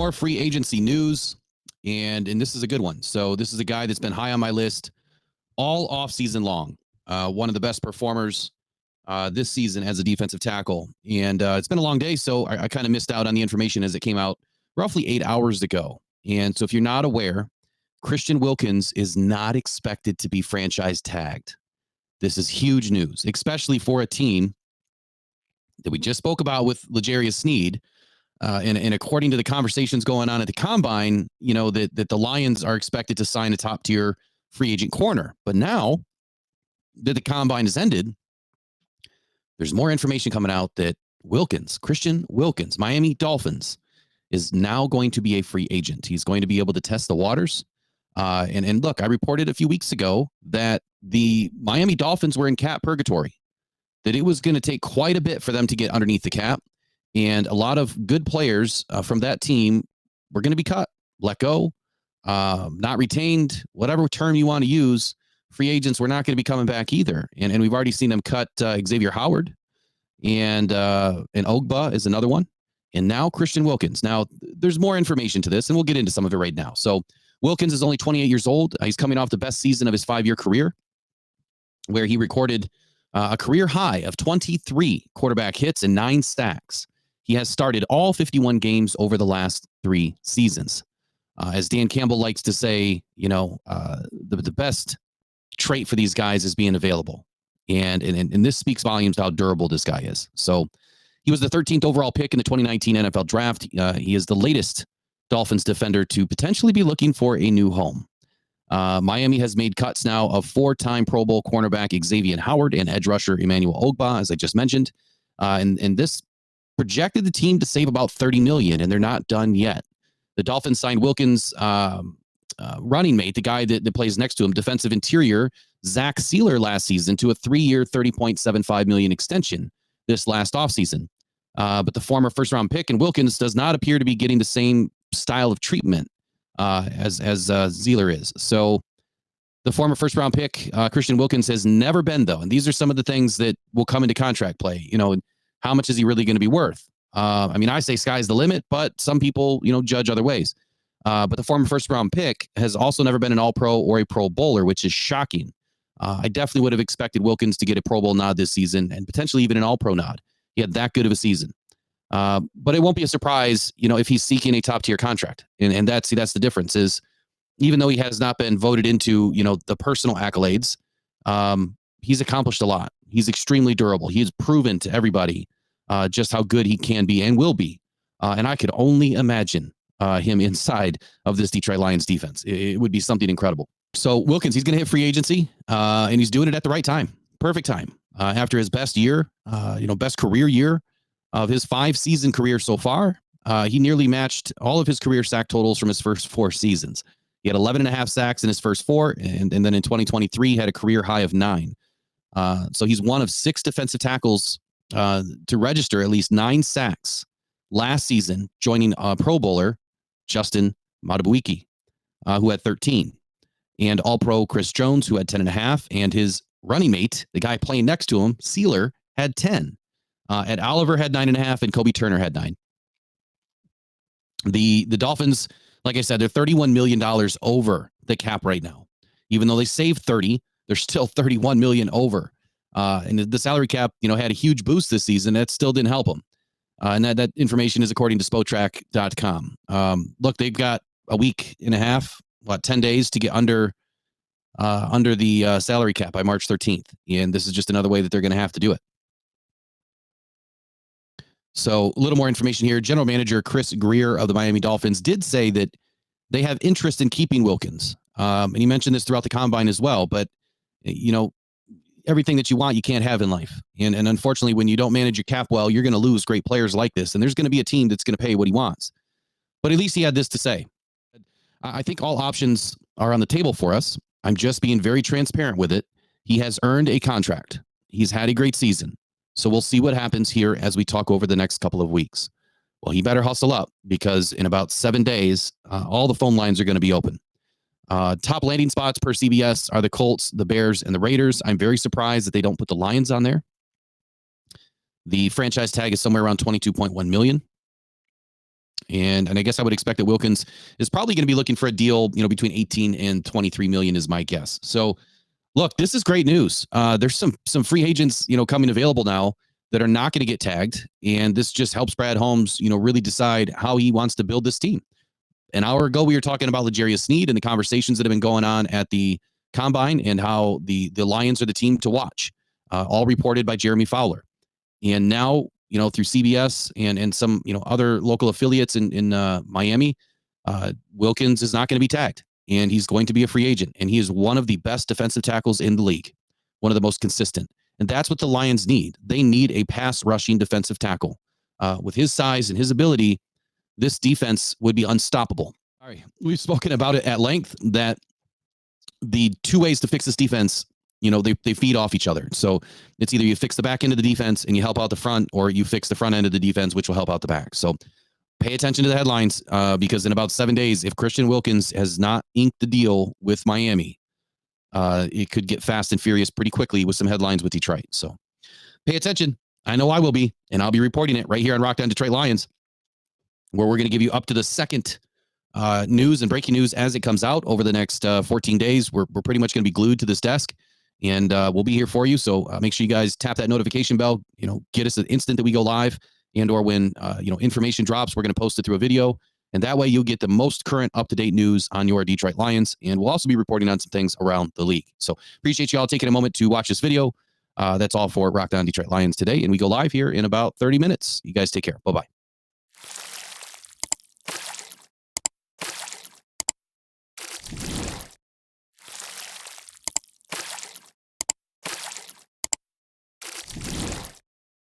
more free agency news, and this is a good one. So this is a guy that's been high on my list all offseason long. One of the best performers this season as a defensive tackle. And it's been a long day, so I kind of missed out on the information as it came out roughly 8 hours ago. And so if you're not aware, Christian Wilkins is not expected to be franchise tagged. This is huge news, especially for a team that we just spoke about with L'Jarius Sneed. And according to the conversations going on at the combine, you know, that the Lions are expected to sign a top tier free agent corner. But now that the combine has ended, there's more information coming out that Christian Wilkins, Miami Dolphins, is now going to be a free agent. He's going to be able to test the waters. And look, I reported a few weeks ago that the Miami Dolphins were in cap purgatory, that it was going to take quite a bit for them to get underneath the cap. And a lot of good players from that team were going to be cut, let go, not retained, whatever term you want to use. Free agents were not going to be coming back either. And we've already seen them cut Xavier Howard, and Ogba is another one. And now Christian Wilkins. Now, there's more information to this, and we'll get into some of it right now. So Wilkins is only 28 years old. He's coming off the best season of his 5-year career, where he recorded a career high of 23 quarterback hits and 9 sacks. He has started all 51 games over the last 3 seasons. As Dan Campbell likes to say, you know, the best trait for these guys is being available. And this speaks volumes to how durable this guy is. So he was the 13th overall pick in the 2019 NFL draft. He is the latest Dolphins defender to potentially be looking for a new home. Miami has made cuts now of 4-time Pro Bowl cornerback Xavier Howard and edge rusher Emmanuel Ogba, as I just mentioned. And this projected the team to save about $30 million, and they're not done yet. The Dolphins signed Wilkins' running mate, the guy that plays next to him, defensive interior Zach Sealer, last season to a 3-year, $30.75 million extension this last offseason. But the former first-round pick and Wilkins does not appear to be getting the same style of treatment as Sealer is. So the former first-round pick, Christian Wilkins, has never been, though. And these are some of the things that will come into contract play. You know, how much is he really going to be worth? I mean, I say sky's the limit, but some people, you know, judge other ways. But the former first-round pick has also never been an All-Pro or a Pro Bowler, which is shocking. I definitely would have expected Wilkins to get a Pro Bowl nod this season and potentially even an All-Pro nod. He had that good of a season. But it won't be a surprise, you know, if he's seeking a top-tier contract. And that's the difference is, even though he has not been voted into, you know, the personal accolades, he's accomplished a lot. He's extremely durable. He has proven to everybody just how good he can be and will be. And I could only imagine him inside of this Detroit Lions defense. It would be something incredible. So Wilkins, he's going to hit free agency, and he's doing it at the right time. Perfect time. After his best year, best career year of his 5-season career so far, he nearly matched all of his career sack totals from his first 4 seasons. He had 11.5 sacks in his first 4, and then in 2023 had a career high of 9. So he's one of 6 defensive tackles to register at least 9 sacks last season, joining Pro Bowler Justin Madubuike, who had 13, and All-Pro Chris Jones, who had 10.5, and his running mate, the guy playing next to him, Sealer, had 10. Ed Oliver had 9.5, and Kobe Turner had 9. The Dolphins, like I said, they're $31 million over the cap right now. Even though they saved 30, they're still $31 million over. And the salary cap, you know, had a huge boost this season. That still didn't help them. And that information is according to Spotrac.com. Look, they've got a week and a half, 10 days to get under the salary cap by March 13th. And this is just another way that they're going to have to do it. So a little more information here. General Manager Chris Greer of the Miami Dolphins did say that they have interest in keeping Wilkins. And he mentioned this throughout the combine as well. But, you know, everything that you want, you can't have in life. And unfortunately, when you don't manage your cap well, you're going to lose great players like this. And there's going to be a team that's going to pay what he wants. But at least he had this to say. I think all options are on the table for us. I'm just being very transparent with it. He has earned a contract. He's had a great season. So we'll see what happens here as we talk over the next couple of weeks. Well, he better hustle up, because in about 7 days, all the phone lines are going to be open. Top landing spots per CBS are the Colts, the Bears, and the Raiders. I'm very surprised that they don't put the Lions on there. The franchise tag is somewhere around $22.1 million. And I guess I would expect that Wilkins is probably going to be looking for a deal, between 18 and 23 million is my guess. So look, this is great news. There's some free agents, coming available now that are not going to get tagged. And this just helps Brad Holmes, really decide how he wants to build this team. An hour ago, we were talking about L'Jarius Sneed and the conversations that have been going on at the combine and how the Lions are the team to watch, all reported by Jeremy Fowler. And now, through CBS and some, other local affiliates in Miami, Wilkins is not going to be tagged, and he's going to be a free agent. And he is one of the best defensive tackles in the league, one of the most consistent. And that's what the Lions need. They need a pass rushing defensive tackle. With his size and his ability, this defense would be unstoppable. All right, we've spoken about it at length that the two ways to fix this defense, they feed off each other. So it's either you fix the back end of the defense and you help out the front, or you fix the front end of the defense, which will help out the back. So pay attention to the headlines, because in about 7 days, if Christian Wilkins has not inked the deal with Miami, it could get fast and furious pretty quickly with some headlines with Detroit. So pay attention. I know I will be, and I'll be reporting it right here on Rock On Detroit Lions, where we're going to give you up to the second news and breaking news as it comes out over the next 14 days. We're pretty much going to be glued to this desk, and we'll be here for you. So make sure you guys tap that notification bell, get us the instant that we go live, and or when, information drops, we're going to post it through a video. And that way you'll get the most current up-to-date news on your Detroit Lions. And we'll also be reporting on some things around the league. So appreciate you all taking a moment to watch this video. That's all for Rock On Detroit Lions today. And we go live here in about 30 minutes. You guys take care. Bye-bye.